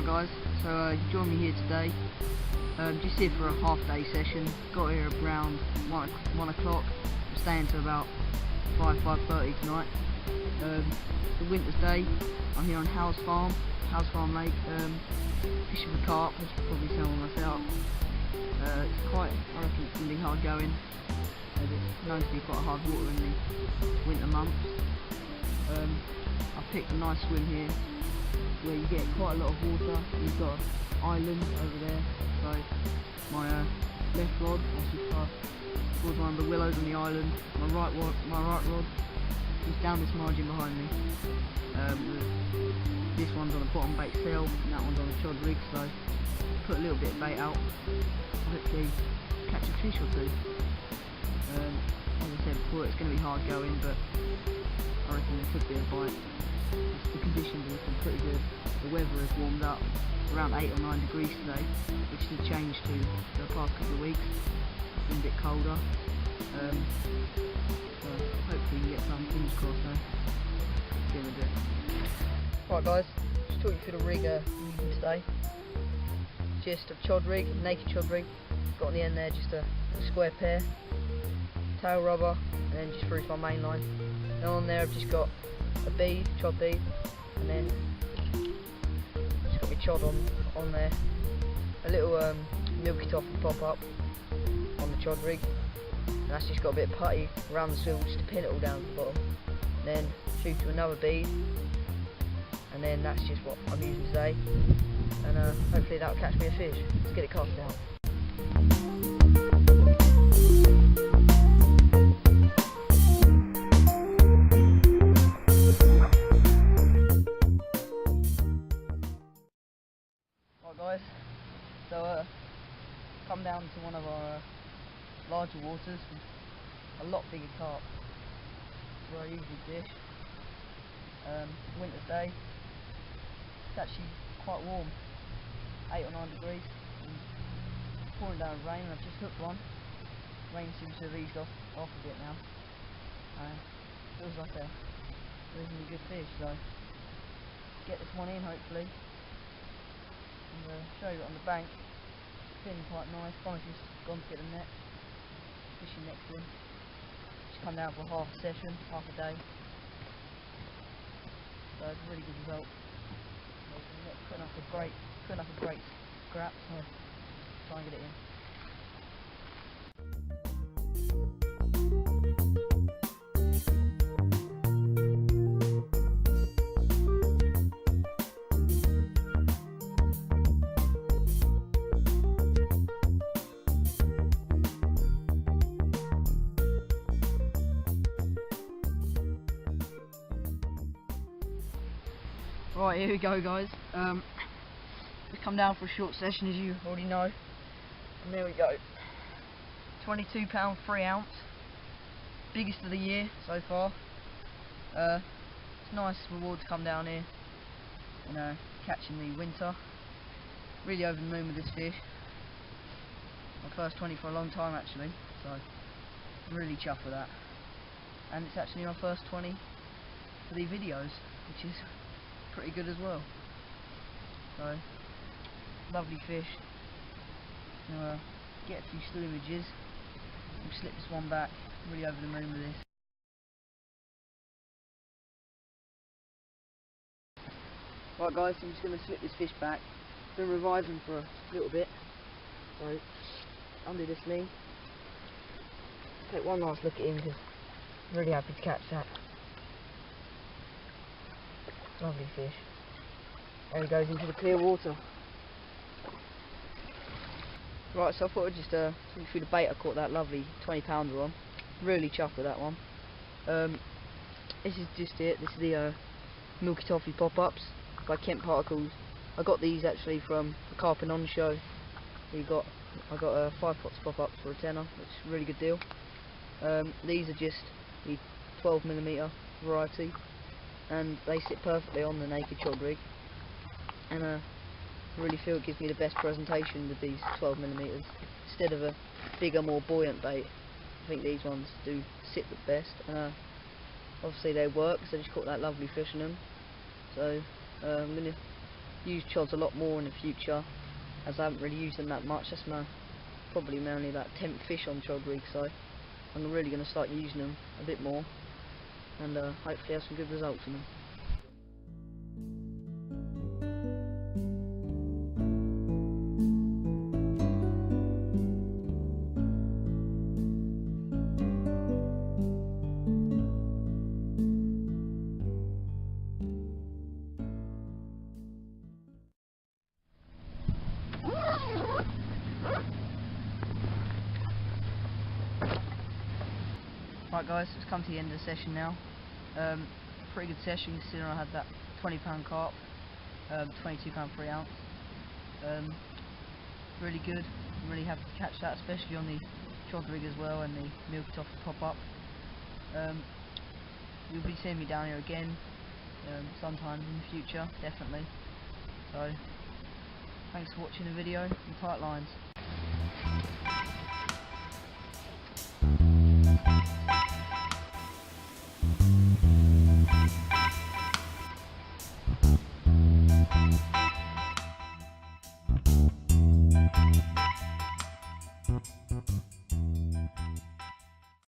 guys, so you join me here today, just here for a half day session. Got here around 1 o'clock, I'm staying till about 5:30 tonight. It's a winter's day. I'm here on Howells Farm Lake, fishing for carp, as you can probably tell myself. It's quite, I reckon it's going to be hard going, as it's known to be quite hard water in the winter months. I picked a nice swim here where you get quite a lot of water. You've got an island over there, so my left rod actually towards one of the willows on the island. My right rod is down this margin behind me. This one's on a bottom bait sail and that one's on a chod rig, so put a little bit of bait out, hopefully catch a fish or two. As I said before, it's going to be hard going, but I reckon there could be a bite. The conditions are looking pretty good. The weather has warmed up around 8 or 9 degrees today, which has changed to the past couple of weeks. It's been a bit colder. So hopefully we can get some, fingers crossed though. See in a bit. Right guys, just talk you through the rig I'm using today. Just a chod rig, naked chod rig. Got on the end there just a square pair, tail rubber, and then just through to my main line. And on there I've just got a bead, chod bead, and then just got my chod on there. A little milky toffee pop up on the chod rig, and that's just got a bit of putty around the swivel just to pin it all down to the bottom. Then shoot to another bead, and then that's just what I'm using today. And hopefully that'll catch me a fish. Let's get it cast out. Guys, so come down to one of our larger waters with a lot bigger carp, where I usually fish. Winter's day, it's actually quite warm, 8 or 9 degrees, and pouring down rain, and I've just hooked one. Rain seems to have eased off a bit now. Feels like a reasonably good fish, so get this one in hopefully. And show you it on the bank. It's feeling quite nice. Bonnie's just gone to get the net, fishing next to him. Just come down for half a session, half a day. So it's a really good result. Putting up a great scrap, so try and get it in. Right, here we go guys. We've come down for a short session, as you already know. And there we go. 22 pound 3 ounce. Biggest of the year so far. It's a nice reward to come down here and catch in the winter. Really over the moon with this fish. My first 20 for a long time actually, so I'm really chuffed with that. And it's actually my first 20 for the videos, which is pretty good as well. So lovely fish. Now, get a few still images. We'll slip this one back. Really over the moon with this. Right guys, so I'm just going to slip this fish back. Been reviving for a little bit. So undo this knee. Take one last look at him because I'm really happy to catch that. Lovely fish. There he goes into the clear water. Right, so I thought I'd just talk you through the bait I caught that lovely 20 pounder on. Really chuffed with that one. This is just it. This is the Milky Toffee pop-ups by Kent Particles. I got these actually from the Carp On show. I got 5 pots pop-ups for a tenner, which is a really good deal. These are just the 12mm variety, and they sit perfectly on the naked chod rig, and I really feel it gives me the best presentation with these 12mm instead of a bigger, more buoyant bait. I think these ones do sit the best, and obviously they work, so I just caught that lovely fish in them. So I'm going to use chods a lot more in the future, as I haven't really used them that much. That's probably mainly about 10th fish on chod rig, so I'm really going to start using them a bit more, and hopefully have some good results in them. Right guys, it's come to the end of the session now. Pretty good session considering I had that 20 pound carp, 22 pound 3 ounce. Really good, really happy to catch that, especially on the chod rig as well, and the milk off the pop up. You'll be seeing me down here again sometime in the future, definitely. So thanks for watching the video, and tight lines.